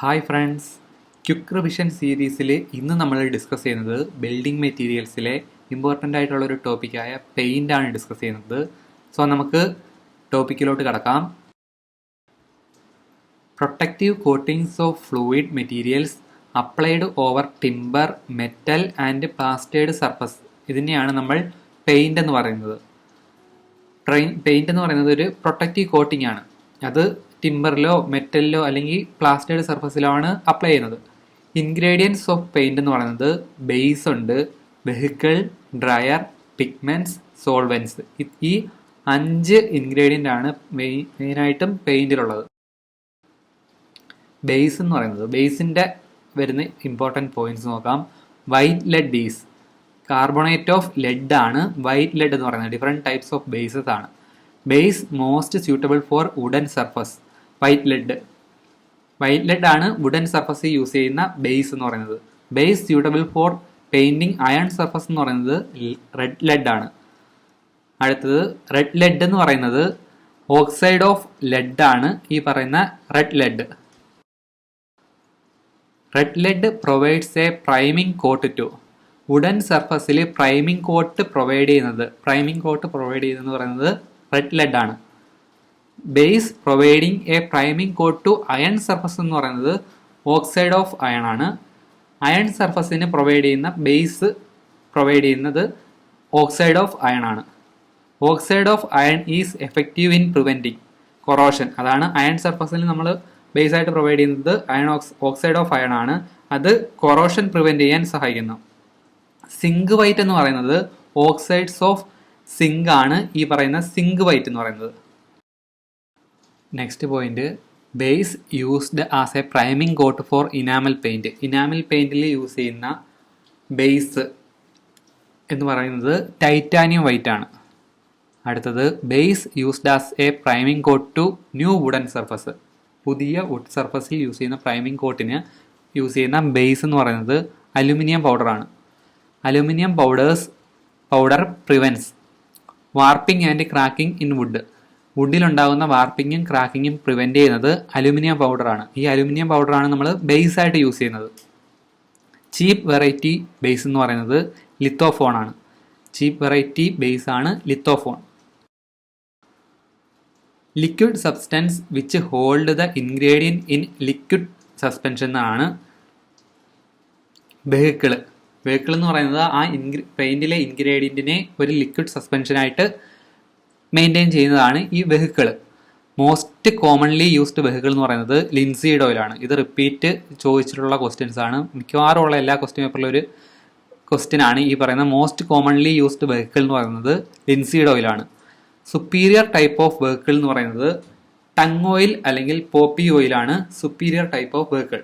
Hi friends, quick revision സീരീസിൽ ഇന്ന് നമ്മൾ ഡിസ്കസ് ചെയ്യുന്നത് ബിൽഡിംഗ് മെറ്റീരിയൽസിലെ ഇമ്പോർട്ടൻ്റ് ആയിട്ടുള്ള ഒരു ടോപ്പിക്കായ പെയിൻ്റ് ആണ് ഡിസ്കസ് ചെയ്യുന്നത്. സോ നമുക്ക് ടോപ്പിക്കിലോട്ട് കടക്കാം. Protective coatings of fluid materials applied over timber, metal and പ്ലാസ്റ്റേർഡ് surface, ഇതിനെയാണ് നമ്മൾ പെയിൻ്റ് എന്ന് പറയുന്നത്. പെയിൻ്റ് എന്ന് പറയുന്നത് ഒരു പ്രൊട്ടക്റ്റീവ് കോട്ടിംഗ് ആണ്. അത് ടിമ്പറിലോ മെറ്റലിലോ അല്ലെങ്കിൽ പ്ലാസ്റ്റേർഡ് സർഫസിലോ ആണ് അപ്ലൈ ചെയ്യുന്നത്. ഇൻഗ്രീഡിയൻസ് ഓഫ് പെയിന്റ് എന്ന് പറയുന്നത് ബേസ് ഉണ്ട്, വെഹിക്കിൾ, ഡ്രയർ, പിഗ്മെന്റ്സ്, സോൾവെന്റ്സ്. ഈ 5 ഇൻഗ്രീഡിയൻ്റ് ആണ് മെയിനായിട്ടും പെയിന്റിലുള്ളത്. ബേസ് എന്ന് പറയുന്നത്, ബേസിന്റെ വരുന്ന ഇമ്പോർട്ടൻറ്റ് പോയിന്റ്സ് നോക്കാം. White lead is carbonate of lead ആണ് വൈറ്റ് ലെഡ് എന്ന് പറയുന്നത്. ഡിഫറെൻറ്റ് ടൈപ്സ് ഓഫ് ബേസസ് ആണ്. Base most suitable for wooden surface, white lead ആണ് വുഡൻ സർഫസ് യൂസ് ചെയ്യുന്ന ബേസ് എന്ന് പറയുന്നത്. Base suitable for painting iron surface എന്ന് പറയുന്നത് റെഡ് ലെഡ് ആണ്. അടുത്തത് റെഡ് ലെഡ് എന്ന് പറയുന്നത് ഓക്സൈഡ് ഓഫ് ലെഡ് ആണ് ഈ പറയുന്ന red lead. Red lead provides a priming coat to wooden സർഫസിൽ പ്രൈമിംഗ് കോട്ട് പ്രൊവൈഡ് ചെയ്യുന്നത് പറയുന്നത് റെഡ് ലെഡ് ആണ്. Base providing a priming coat to iron surface എന്ന് പറയുന്നത് ഓക്സൈഡ് ഓഫ് അയൺ ആണ്. അയൺ സർഫസിന് ബേസ് പ്രൊവൈഡ് ചെയ്യുന്നത് ഓക്സൈഡ് ഓഫ് അയൺ ആണ്. Oxide of iron is effective in preventing corrosion. അതാണ് അയൺ സർഫസിൽ നമ്മൾ ബേസ് ആയിട്ട് പ്രൊവൈഡ് ചെയ്യുന്നത് ഓക്സൈഡ് ഓഫ് അയൺ ആണ്. അത് കൊറോഷൻ പ്രിവെന്റ് ചെയ്യാൻ സഹായിക്കുന്നു. സിങ്ക് വൈറ്റ് എന്ന് പറയുന്നത് ഓക്സൈഡ്സ് ഓഫ് സിങ്ക് ആണ് ഈ പറയുന്ന സിങ്ക് വൈറ്റ് എന്ന് പറയുന്നത്. Next point, base used as a priming coat for enamel paint. Enamel പെയിന്റിൽ യൂസ് ചെയ്യുന്ന ബേസ് എന്ന് പറയുന്നത് ടൈറ്റാനിയം വൈറ്റ് ആണ്. അടുത്തത്, base used as a priming coat to new wooden surface. പുതിയ വുഡ് സർഫസിൽ യൂസ് ചെയ്യുന്ന പ്രൈമിംഗ് കോട്ടിന് യൂസ് ചെയ്യുന്ന ബേസ് എന്ന് പറയുന്നത് അലുമിനിയം പൗഡറാണ്. Aluminium powder prevents warping and cracking in wood. വുഡിലുണ്ടാകുന്ന വാർപ്പിങ്ങും ക്രാക്കിങ്ങും പ്രിവെന്റ് ചെയ്യുന്നത് അലുമിനിയം പൗഡറാണ്. ഈ അലുമിനിയം പൗഡറാണ് നമ്മൾ ബേസ് ആയിട്ട് യൂസ് ചെയ്യുന്നത്. ചീപ്പ് വെറൈറ്റി ബേസ് എന്ന് പറയുന്നത് ലിത്തോഫോൺ ആണ്. ചീപ്പ് വെറൈറ്റി ബേസ് ആണ് lithophone. Liquid substance which hold the ingredient in liquid suspension ആണ് വെഹിക്കിള്. വെഹിക്കിൾ എന്ന് പറയുന്നത് ആ പെയിന്റിലെ ഇൻഗ്രീഡിയൻറ്റിനെ ഒരു ലിക്വിഡ് സസ്പെൻഷനായിട്ട് മെയിൻറ്റെയിൻ ചെയ്യുന്നതാണ് ഈ vehicle. Most commonly used vehicle എന്ന് പറയുന്നത് ലിൻസീഡ് ഓയിലാണ്. ഇത് റിപ്പീറ്റ് ചോദിച്ചിട്ടുള്ള ക്വസ്റ്റ്യൻസ് ആണ്. മിക്കവാറും ഉള്ള എല്ലാ ക്വസ്റ്റ്യൻ പേപ്പറിലും ഒരു ക്വസ്റ്റ്യൻ ആണ് ഈ പറയുന്ന മോസ്റ്റ് കോമൺലി യൂസ്ഡ് വെഹിക്കിൾ എന്ന് പറയുന്നത് ലിൻസീഡ് ഓയിലാണ്. സുപ്പീരിയർ ടൈപ്പ് ഓഫ് വെഹിക്കിൾ എന്ന് പറയുന്നത് ടങ് ഓയിൽ അല്ലെങ്കിൽ പോപ്പി ഓയിലാണ് superior type of vehicle.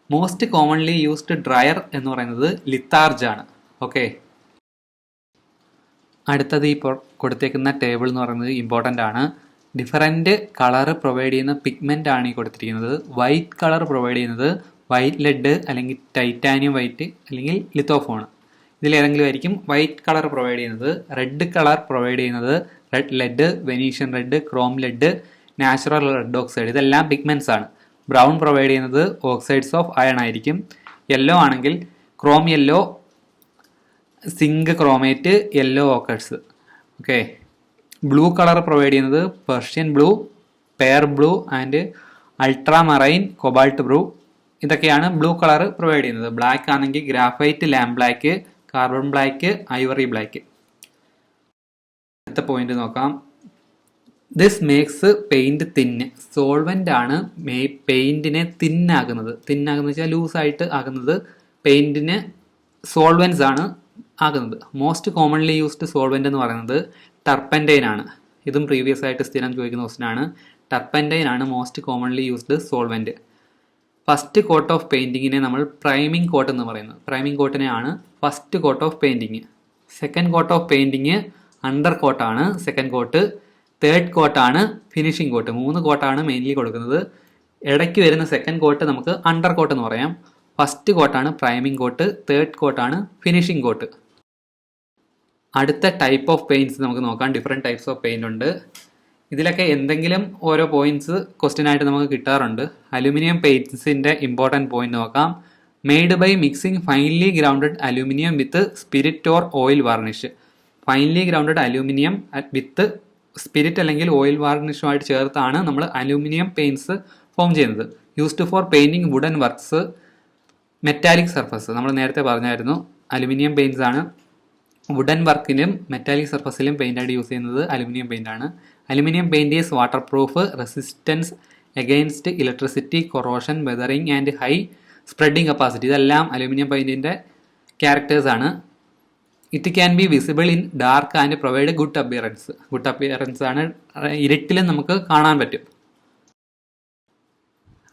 Most commonly used dryer എന്ന് പറയുന്നത് ലിത്താർജ് ആണ്. ഓക്കെ, അടുത്തത് ഈ കൊടുത്തേക്കുന്ന ടേബിൾ എന്ന് പറയുന്നത് ഇമ്പോർട്ടൻ്റ് ആണ്. ഡിഫറൻറ്റ് കളർ പ്രൊവൈഡ് ചെയ്യുന്ന പിഗ്മെൻ്റ് ആണ് ഈ കൊടുത്തിരിക്കുന്നത്. വൈറ്റ് കളർ പ്രൊവൈഡ് ചെയ്യുന്നത് വൈറ്റ് ലെഡ് അല്ലെങ്കിൽ ടൈറ്റാനിയം വൈറ്റ് അല്ലെങ്കിൽ ലിത്തോഫോൺ. ഇതിലേതെങ്കിലും ആയിരിക്കും വൈറ്റ് കളർ പ്രൊവൈഡ് ചെയ്യുന്നത്. റെഡ് കളർ പ്രൊവൈഡ് ചെയ്യുന്നത് red lead, Venetian red, chrome lead, natural red oxide. ഇതെല്ലാം പിഗ്മെൻറ്റ്സ് ആണ്. ബ്രൗൺ പ്രൊവൈഡ് ചെയ്യുന്നത് ഓക്സൈഡ്സ് ഓഫ് അയൺ ആയിരിക്കും. യെല്ലോ ആണെങ്കിൽ chrome yellow, zinc chromate, yellow ഓക്കഡ്സ്. ഓക്കെ, ബ്ലൂ കളർ പ്രൊവൈഡ് ചെയ്യുന്നത് Persian blue, Paris blue and ultramarine, cobalt blue. ഇതൊക്കെയാണ് blue colour provide ചെയ്യുന്നത്. Black ആണെങ്കിൽ graphite, lamp black, carbon black, ivory black. അടുത്ത point നോക്കാം. This makes paint thin. Solvent ആണ് പെയിന്റിനെ തിന്നാകുന്നത്. തിന്നാകുന്നത് വെച്ചാൽ ലൂസായിട്ട് ആകുന്നത് പെയിന്റിന് സോൾവെന്റ്സ് ആണ് ആകുന്നത്. മോസ്റ്റ് കോമൺലി യൂസ്ഡ് സോൾവെന്റ് എന്ന് പറയുന്നത് ടർപ്പൻറ്റൈൻ ആണ്. ഇതും പ്രീവിയസ് ആയിട്ട് സ്ഥിരം ചോദിക്കുന്ന ക്വസ്റ്റ്യൻ ആണ്. ടർപ്പൻറ്റൈൻ ആണ് most commonly used solvent. First coat of പെയിന്റിങ്ങിനെ നമ്മൾ പ്രൈമിംഗ് കോട്ട് എന്ന് പറയുന്നത്. പ്രൈമിംഗ് കോട്ടിനെയാണ് first coat of painting. Second coat of painting under കോട്ടാണ് സെക്കൻഡ് കോട്ട്. തേർഡ് കോട്ടാണ് ഫിനിഷിംഗ് കോട്ട്. 3 കോട്ടാണ് മെയിൻലി കൊടുക്കുന്നത്. ഇടയ്ക്ക് വരുന്ന സെക്കൻഡ് കോട്ട് നമുക്ക് അണ്ടർ കോട്ട് എന്ന് പറയാം. ഫസ്റ്റ് കോട്ടാണ് പ്രൈമിംഗ് കോട്ട്, തേർഡ് കോട്ടാണ് ഫിനിഷിംഗ് കോട്ട്. അടുത്ത ടൈപ്പ് ഓഫ് പെയിന്റ്സ് നമുക്ക് നോക്കാം. ഡിഫറെൻറ്റ് ടൈപ്സ് ഓഫ് പെയിന്റ് ഉണ്ട്. ഇതിലൊക്കെ എന്തെങ്കിലും ഓരോ പോയിന്റ്സ് ക്വസ്റ്റ്യൻ ആയിട്ട് നമുക്ക് കിട്ടാറുണ്ട്. അലുമിനിയം പെയിന്റ്സിന്റെ ഇമ്പോർട്ടൻറ്റ് പോയിന്റ് നോക്കാം. Made by mixing finely grounded aluminium with spirit or oil varnish. Finely grounded aluminium with spirit അല്ലെങ്കിൽ ഓയിൽ വാർണിഷുമായിട്ട് ചേർത്താണ് നമ്മൾ അലൂമിനിയം പെയിന്റ്സ് ഫോം ചെയ്യുന്നത്. Used for painting wooden works, metallic surface. നമ്മൾ നേരത്തെ പറഞ്ഞായിരുന്നു അലുമിനിയം പെയിന്റ്സ് ആണ് വുഡൻ വർക്കിലും മെറ്റാലിക് സർഫസിലും പെയിന്റ് ആയിട്ട് യൂസ് ചെയ്യുന്നത് അലുമിനിയം പെയിന്റ് ആണ്. Aluminium paint is water proof, resistance against electricity, corrosion, weathering and high spreading capacity. ഇതെല്ലാം അലുമിനിയം പെയിന്റിന്റെ ക്യാരക്ടേഴ്സ് ആണ്. It can be visible in dark and provide good appearance. Good appearance ആണ്, ഇരുട്ടിലും നമുക്ക് കാണാൻ പറ്റും.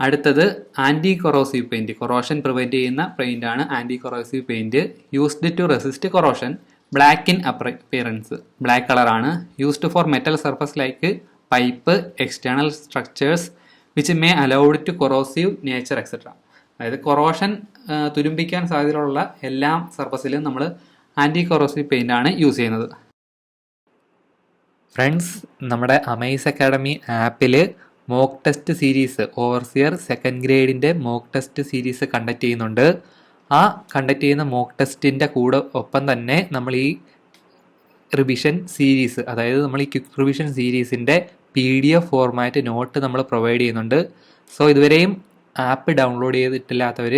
അടുത്തത് anti corrosive paint. Corrosion prevent ചെയ്യുന്ന പെയിന്റ് ആണ് anti corrosive paint. Used to resist corrosion. Black in appearance, black കളറാണ്. Used for metal surface like pipe, external structures which may allowed to corrosive nature etcetera. അതായത് corrosion തുരുമ്പിക്കാൻ സാധ്യതയുള്ള എല്ലാ സർഫസിലും നമ്മൾ anti corrosive paint ആണ് use ചെയ്യുന്നത്. Friends, നമ്മുടെ അമേസ് അക്കാഡമി ആപ്പിൽ mock test series, overseer second ഗ്രേഡിൻ്റെ മോക്ക് ടെസ്റ്റ് സീരീസ് കണ്ടക്ട് ചെയ്യുന്നുണ്ട്. ആ കണ്ടക്ട് ചെയ്യുന്ന മോക്ക് ടെസ്റ്റിൻ്റെ കൂടെ ഒപ്പം തന്നെ നമ്മൾ ഈ റിവിഷൻ സീരീസ്, അതായത് നമ്മൾ ഈ ക്വിക്ക് റിവിഷൻ സീരീസിൻ്റെ PDF ഫോർമാറ്റ് നോട്ട് നമ്മൾ പ്രൊവൈഡ് ചെയ്യുന്നുണ്ട്. സോ ഇതുവരെയും ആപ്പ് ഡൗൺലോഡ് ചെയ്തിട്ടില്ലാത്തവർ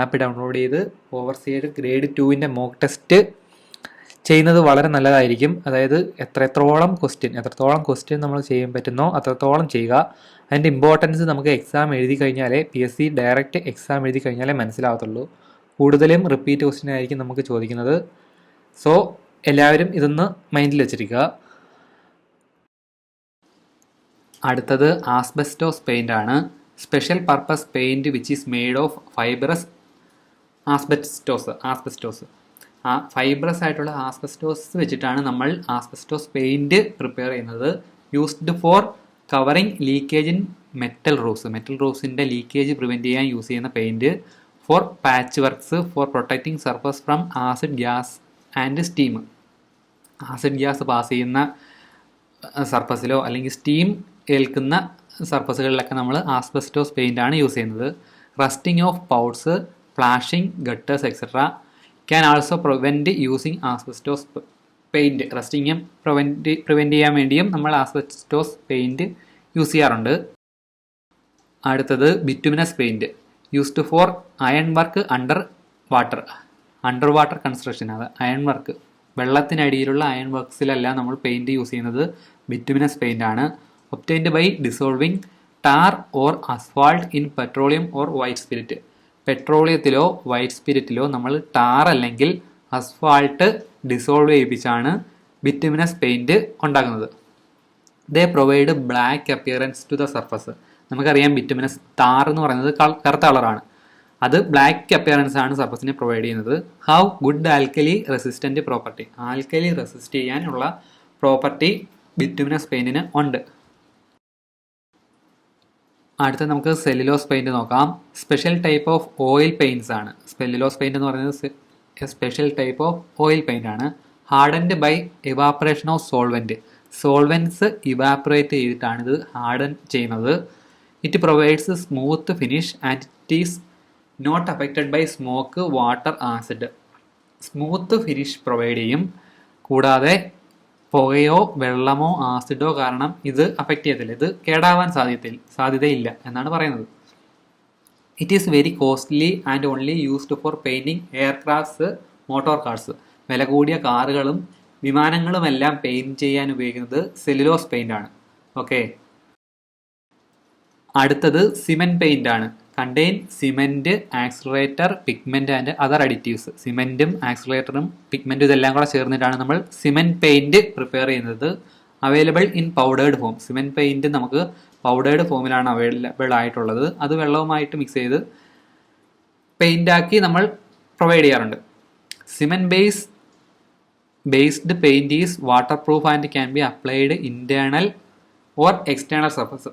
ആപ്പ് ഡൗൺലോഡ് ചെയ്ത് ഓവർസിയർ ഗ്രേഡ് 2ൻ്റെ മോക്ക് ടെസ്റ്റ് ചെയ്യുന്നത് വളരെ നല്ലതായിരിക്കും. അതായത് എത്രത്തോളം ക്വസ്റ്റ്യൻ നമ്മൾ ചെയ്യാൻ പറ്റുന്നോ അത്രത്തോളം ചെയ്യുക. അതിൻ്റെ ഇമ്പോർട്ടൻസ് നമുക്ക് എക്സാം എഴുതി കഴിഞ്ഞാലേ, PSC ഡയറക്റ്റ് എക്സാം എഴുതി കഴിഞ്ഞാലേ മനസ്സിലാവത്തുള്ളൂ. കൂടുതലും റിപ്പീറ്റ് ക്വസ്റ്റ്യൻ ആയിരിക്കും നമുക്ക് ചോദിക്കുന്നത്. സോ എല്ലാവരും ഇതൊന്ന് മൈൻഡിൽ വെച്ചിരിക്കുക. അടുത്തത് ആസ്ബെസ്റ്റോസ് പെയിന്റ് ആണ്. Special purpose paint which is made of fibrous asbestos. ആ ഫൈബ്രസ് ആയിട്ടുള്ള ആസ്ബെസ്റ്റോസ് വെച്ചിട്ടാണ് നമ്മൾ ആസ്ബെസ്റ്റോസ് പെയിന്റ് പ്രിപ്പയർ ചെയ്യുന്നത്. Used for covering leakage in metal റൂഫ്സിൻ്റെ ലീക്കേജ് പ്രിവെൻറ്റ് ചെയ്യാൻ യൂസ് ചെയ്യുന്ന paint. For patch works, for protecting surface from acid gas and steam. Acid gas pass ചെയ്യുന്ന സർഫസിലോ അല്ലെങ്കിൽ സ്റ്റീം ഏൽക്കുന്ന സർഫസുകളിലൊക്കെ നമ്മൾ ആസ്ബെസ്റ്റോസ് പെയിന്റ് ആണ് യൂസ് ചെയ്യുന്നത്. റസ്റ്റിംഗ് ഓഫ് പൗഡ്സ്, flashing, gutters etcetera can also prevent using asbestos paint. റസ്റ്റിങ്ങും പ്രിവെൻറ്റ് ചെയ്യാൻ വേണ്ടിയും നമ്മൾ ആസ്ബെസ്റ്റോസ് പെയിൻറ്റ് യൂസ് ചെയ്യാറുണ്ട്. അടുത്തത് bituminous paint. Used for iron work under water construction. അത് അയൺ വർക്ക്, വെള്ളത്തിനടിയിലുള്ള അയൺ വർക്ക്സിലെല്ലാം നമ്മൾ പെയിൻറ്റ് യൂസ് ചെയ്യുന്നത് ബിറ്റുമിനസ് പെയിൻ്റ് ആണ്. Obtained by dissolving tar or asphalt in petroleum or white spirit. പെട്രോളിയത്തിലോ വൈറ്റ് സ്പിരിറ്റിലോ നമ്മൾ ടാർ അല്ലെങ്കിൽ അസ്ഫാൾട്ട് ഡിസോൾവ് ചെയ്യിപ്പിച്ചാണ് ബിറ്റുമിനസ് പെയിൻറ്റ് ഉണ്ടാക്കുന്നത്. They provide black appearance to the surface. നമുക്കറിയാം ബിറ്റുമിനസ് ടാർ എന്ന് പറയുന്നത് കറുത്ത കളറാണ്. അത് ബ്ലാക്ക് അപ്പിയറൻസ് ആണ് സർഫസിനെ പ്രൊവൈഡ് ചെയ്യുന്നത്. How good alkali resistant property. Alkali resist ചെയ്യാനുള്ള പ്രോപ്പർട്ടി ബിറ്റുമിനസ് പെയിന്റിന് ഉണ്ട്. അടുത്ത നമുക്ക് സെല്ലുലോസ് പെയിന്റ് നോക്കാം. Special type of oil paints ആണ്. സെല്ലുലോസ് പെയിന്റ് എന്ന് പറയുന്നത് special type of oil paint ആണ്. Hardened by evaporation of solvents evaporate ചെയ്തിട്ടാണ് ഇത് ഹാർഡൻ ചെയ്യുന്നത്. It provides smooth finish and it is not affected by smoke, water, acid. Smooth finish provide ചെയ്യും. കൂടാതെ പുകയോ വെള്ളമോ ആസിഡോ കാരണം ഇത് അഫക്റ്റ് ചെയ്യത്തില്ല. ഇത് കേടാവാൻ സാധ്യതയില്ല എന്നാണ് പറയുന്നത്. It is very costly and only used for painting aircrafts, motor cars. വില കൂടിയ കാറുകളും വിമാനങ്ങളുമെല്ലാം പെയിന്റ് ചെയ്യാൻ ഉപയോഗിക്കുന്നത് സെല്ലുലോസ് പെയിന്റ് ആണ്. ഓക്കെ, അടുത്തത് സിമെന്റ് പെയിന്റ് ആണ്. Contain cement, accelerator, pigment and other additives. സിമെന്റും ആക്സിലറേറ്ററും പിഗ്മെന്റും ഇതെല്ലാം കൂടെ ചേർന്നിട്ടാണ് നമ്മൾ സിമെന്റ് പെയിന്റ് പ്രിപ്പയർ ചെയ്യുന്നത്. Available in powdered form. Cement paint നമുക്ക് പൗഡേർഡ് ഫോമിലാണ് അവൈലബിൾ ആയിട്ടുള്ളത്. അത് വെള്ളവുമായിട്ട് മിക്സ് ചെയ്ത് പെയിന്റാക്കി നമ്മൾ പ്രൊവൈഡ് ചെയ്യാറുണ്ട്. Cement based paint is water proof and can be applied internal or external surface.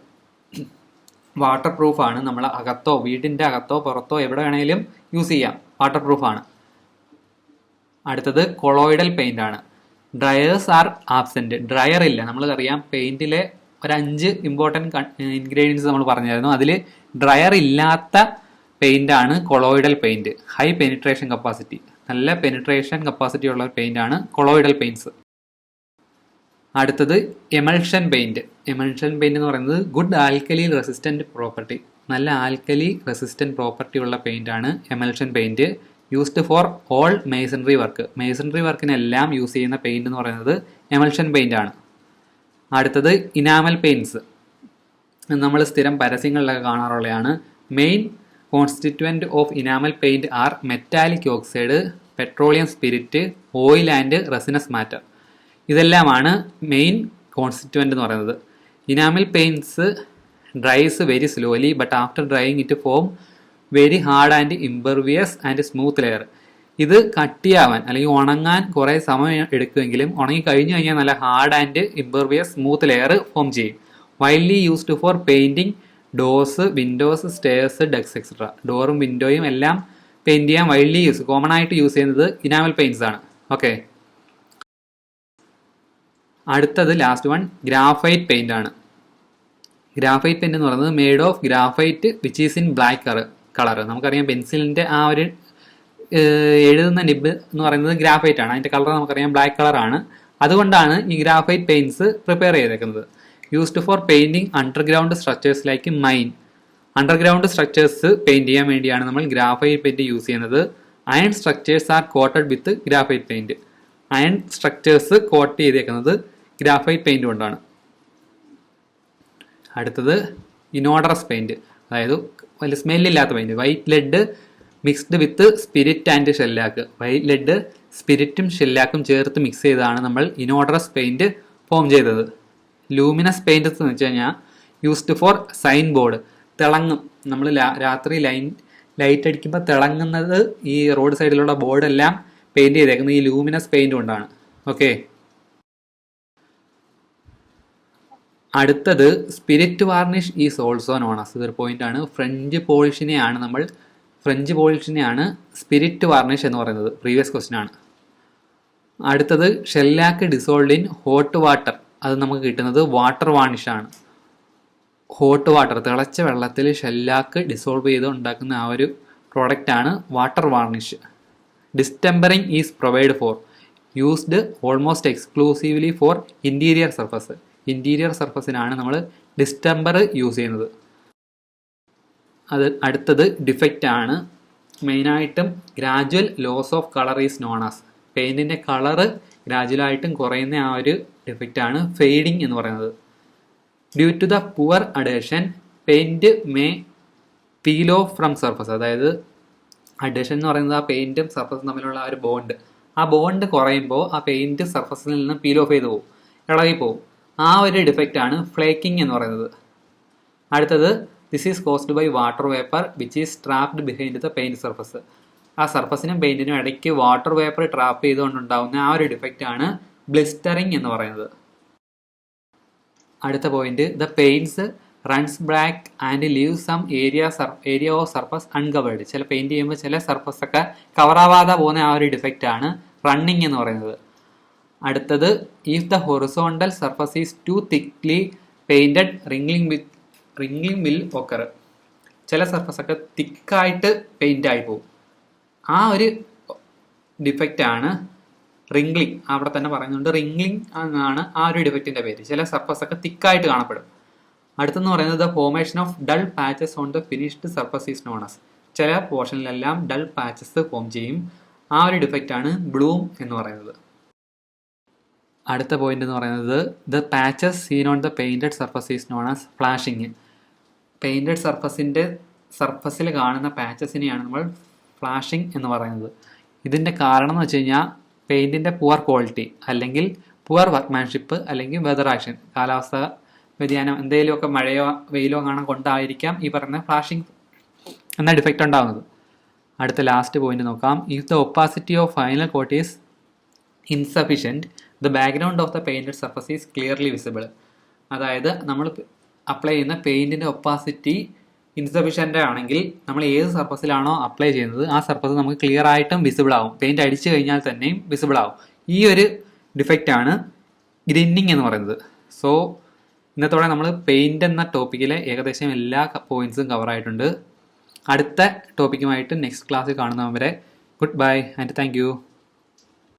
Water പ്രൂഫാണ്. നമ്മൾ അകത്തോ വീടിൻ്റെ അകത്തോ പുറത്തോ എവിടെ വേണമെങ്കിലും യൂസ് ചെയ്യാം. വാട്ടർ പ്രൂഫാണ്. അടുത്തത് കൊളോയിഡൽ പെയിന്റ് ആണ്. Dryers are absent. ഡ്രയർ ഇല്ല. നമ്മൾക്കറിയാം പെയിന്റിലെ ഒരു 5 ഇമ്പോർട്ടൻറ്റ് ഇൻഗ്രീഡിയൻസ് നമ്മൾ പറഞ്ഞായിരുന്നു. അതിൽ ഡ്രയർ ഇല്ലാത്ത പെയിന്റ് ആണ് colloidal paint. High penetration capacity, നല്ല പെനിട്രേഷൻ കപ്പാസിറ്റി ഉള്ള പെയിന്റ് ആണ് കൊളോയിഡൽ പെയിന്റ്സ്. അടുത്തത് എമൾഷൻ പെയിന്റ്. എമൾഷൻ പെയിന്റ് എന്ന് പറയുന്നത് ഗുഡ് ആൽക്കലി റെസിസ്റ്റന്റ് പ്രോപ്പർട്ടി, നല്ല ആൽക്കലി റെസിസ്റ്റന്റ് പ്രോപ്പർട്ടി ഉള്ള പെയിന്റ് ആണ് emulsion paint. Used for all masonry work, masonry വർക്കിനെല്ലാം യൂസ് ചെയ്യുന്ന പെയിന്റ് എന്ന് പറയുന്നത് എമൾഷൻ പെയിന്റ് ആണ്. അടുത്തത് ഇനാമൽ പെയിന്റ്സ്, നമ്മൾ സ്ഥിരം പരസ്യങ്ങളിലൊക്കെ കാണാറുള്ളതാണ്. Main constituent of enamel paint are metallic oxide, petroleum spirit, oil and resinous matter. ഇതെല്ലാമാണ് മെയിൻ കോൺസ്റ്റിറ്റ്യുവൻറ്റ് എന്ന് പറയുന്നത്. Enamel paints dries very slowly but after drying it form very hard and impervious and smooth layer. ഇത് കട്ടിയാവാൻ അല്ലെങ്കിൽ ഉണങ്ങാൻ കുറേ സമയം എടുക്കുമെങ്കിലും ഉണങ്ങി കഴിഞ്ഞു കഴിഞ്ഞാൽ നല്ല hard and impervious smooth layer form ചെയ്യും. Widely used for painting doors, windows, stairs, decks etcetera. ഡോറും വിൻഡോയും എല്ലാം പെയിന്റ് ചെയ്യാൻ വൈഡ്ലി കോമൺ ആയിട്ട് യൂസ് ചെയ്യുന്നത് ഇനാമൽ പെയിന്റ്സ് ആണ്. ഓക്കെ, അടുത്തത് ലാസ്റ്റ് വൺ ഗ്രാഫൈറ്റ് പെയിന്റ് ആണ്. ഗ്രാഫൈറ്റ് പെയിന്റ് എന്ന് പറയുന്നത് made of graphite which is in black colour. നമുക്കറിയാം പെൻസിലിന്റെ ആ ഒരു എഴുതുന്ന നിബ് എന്ന് പറയുന്നത് ഗ്രാഫൈറ്റ് ആണ്, അതിന്റെ കളർ നമുക്കറിയാം ബ്ലാക്ക് കളറാണ്. അതുകൊണ്ടാണ് ഈ ഗ്രാഫൈറ്റ് പെയിന്റ്സ് പ്രിപ്പയർ ചെയ്തേക്കുന്നത്. Used for painting underground structures like mine. Underground structures paint ചെയ്യാൻ വേണ്ടിയാണ് നമ്മൾ ഗ്രാഫൈറ്റ് പെയിന്റ് യൂസ് ചെയ്യുന്നത്. Iron structures are coated with graphite paint. Iron structures coat ചെയ്തേക്കുന്നത് ഗ്രാഫൈറ്റ് പെയിന്റ് കൊണ്ടാണ്. അടുത്തത് ഇനോഡറസ് പെയിന്റ്, അതായത് വലിയ സ്മെല്ലില്ലാത്ത paint. White lead mixed with spirit and shellac. White lead സ്പിരിറ്റും ഷെല്ലാക്കും ചേർത്ത് മിക്സ് ചെയ്താണ് നമ്മൾ ഇനോഡറസ് പെയിന്റ് ഫോം ചെയ്തത്. ലൂമിനസ് പെയിന്റ്സ് എന്ന് വെച്ച് കഴിഞ്ഞാൽ യൂസ്ഡ് ഫോർ സൈൻ ബോർഡ്. തിളങ്ങും, നമ്മൾ രാത്രി ലൈറ്റ് അടിക്കുമ്പോൾ തിളങ്ങുന്നത് ഈ റോഡ് സൈഡിലുള്ള ബോർഡെല്ലാം പെയിന്റ് ചെയ്തേക്കുന്നത് ഈ ലൂമിനസ് പെയിന്റ് കൊണ്ടാണ്. ഓക്കെ, അടുത്തത് spirit varnish is also known as. ഇതൊരു പോയിന്റ് ആണ്. ഫ്രഞ്ച് പോളിഷിനെയാണ് സ്പിരിറ്റ് വാർണിഷ് എന്ന് പറയുന്നത്. പ്രീവിയസ് ക്വസ്റ്റ്യൻ ആണ്. അടുത്തത് shellac dissolved in hot water. അത് നമുക്ക് കിട്ടുന്നത് വാട്ടർ വാർണിഷ് ആണ്. ഹോട്ട് വാട്ടർ, തിളച്ച വെള്ളത്തിൽ ഷെല്ലാക്ക് ഡിസോൾവ് ചെയ്ത് ഉണ്ടാക്കുന്ന ആ ഒരു പ്രോഡക്റ്റ് ആണ് water varnish. Distempering is provide for. Used almost exclusively for interior surface. Interior സർഫസിനാണ് നമ്മൾ ഡിസ്റ്റംബർ യൂസ് ചെയ്യുന്നത്. അടുത്തത് ഡിഫക്റ്റ് ആണ്. മെയിനായിട്ടും gradual loss of colour is known as. പെയിന്റിന്റെ കളറ് ഗ്രാജുവലായിട്ടും കുറയുന്ന ആ ഒരു ഡിഫക്റ്റ് ആണ് ഫെയ്ഡിങ് എന്ന് പറയുന്നത്. Due to the poor adhesion paint may peel off from surface. അതായത് അഡേഷൻ എന്ന് പറയുന്നത് ആ പെയിന്റും സർഫസും തമ്മിലുള്ള ആ ഒരു ബോണ്ട്, ആ ബോണ്ട് കുറയുമ്പോൾ ആ പെയിന്റ് സർഫസിൽ നിന്ന് പീൽ ഓഫ് ചെയ്ത് പോകും, ഇളകി പോകും. ആ ഒരു ഡിഫക്റ്റ് ആണ് ഫ്ലേക്കിംഗ് എന്ന് പറയുന്നത്. അടുത്തത് this is caused by water vapour which is trapped behind the paint surface. ആ സർഫസിനും പെയിന്റിനും ഇടയ്ക്ക് വാട്ടർ വേപ്പർ ട്രാപ്പ് ചെയ്തുകൊണ്ടുണ്ടാവുന്ന ആ ഒരു ഡിഫക്റ്റ് ആണ് ബ്ലിസ്റ്ററിങ് എന്ന് പറയുന്നത്. അടുത്ത point, the paints runs black and leave some area of surface uncovered. ചില പെയിന്റ് ചെയ്യുമ്പോൾ ചില സർഫസ് ഒക്കെ കവറാവാതെ പോകുന്ന ആ ഒരു ഡിഫക്റ്റ് ആണ് റണ്ണിങ് എന്ന് പറയുന്നത്. അടുത്തത്, if the horizontal surface is too thickly painted wrinkling will occur. ചില സർഫസ് ഒക്കെ തിക്കായിട്ട് പെയിന്റ് ആയി പോകും. ആ ഒരു ഡിഫക്റ്റ് ആണ് റിംഗ്ലിംഗ്. അവിടെ തന്നെ പറയുന്നുണ്ട് റിംഗ്ലിംഗ് എന്നാണ് ആ ഒരു ഡിഫക്റ്റിന്റെ പേര്. ചില സർഫസ് ഒക്കെ തിക്കായിട്ട് കാണപ്പെടും. അടുത്തെന്ന് പറയുന്നത് the formation of dull patches on the finished surface is known as. ചില പോർഷനിലെല്ലാം ഡൾ പാച്ചസ് ഫോം ചെയ്യും. ആ ഒരു ഡിഫക്റ്റ് ആണ് ബ്ലൂം എന്ന് പറയുന്നത്. അടുത്ത പോയിന്റ് എന്ന് പറയുന്നത് the patches seen on the painted surface is known as flashing. Painted സർഫസിൽ കാണുന്ന പാച്ചസിനെയാണ് നമ്മൾ ഫ്ലാഷിങ് എന്ന് പറയുന്നത്. ഇതിൻ്റെ കാരണം എന്ന് വെച്ച് കഴിഞ്ഞാൽ പെയിന്റിന്റെ പുവർ ക്വാളിറ്റി, അല്ലെങ്കിൽ പുവർ വർക്ക്മാൻഷിപ്പ്, അല്ലെങ്കിൽ വെതർ ആക്ഷൻ, കാലാവസ്ഥ വ്യതിയാനം, എന്തെങ്കിലുമൊക്കെ മഴയോ വെയിലോ കാണാൻ കൊണ്ടായിരിക്കാം ഈ പറയുന്ന ഫ്ലാഷിങ് എന്ന ഡിഫക്റ്റ് ഉണ്ടാകുന്നത്. അടുത്ത ലാസ്റ്റ് പോയിന്റ് നോക്കാം. If the opacity of final coat is insufficient the background of the painted surface is clearly visible. അതായത് നമ്മൾ അപ്ലൈ ചെയ്യുന്ന പെയിന്റിന്റെ ഒപ്പാസിറ്റി ഇൻസഫിഷ്യൻ്റ് ആണെങ്കിൽ നമ്മൾ ഏത് സർഫസിലാണോ അപ്ലൈ ചെയ്യുന്നത് ആ സർഫസ് നമുക്ക് ക്ലിയർ ആയിട്ടും വിസിബിൾ ആവും. പെയിന്റ് അടിച്ചു കഴിഞ്ഞാൽ തന്നെയും വിസിബിൾ ആവും. ഈ ഒരു ഡിഫക്റ്റ് ആണ് ഗ്രിന്നിങ് എന്ന് പറയുന്നത്. സോ ഇന്നത്തോടെ നമ്മൾ പെയിന്റ് എന്ന ടോപ്പിക്കിലെ ഏകദേശം എല്ലാ പോയിന്റ്സും കവർ ആയിട്ടുണ്ട്. അടുത്ത ടോപ്പിക്കുമായിട്ട് നെക്സ്റ്റ് ക്ലാസ്സിൽ കാണുന്നവരെ good bye and thank you.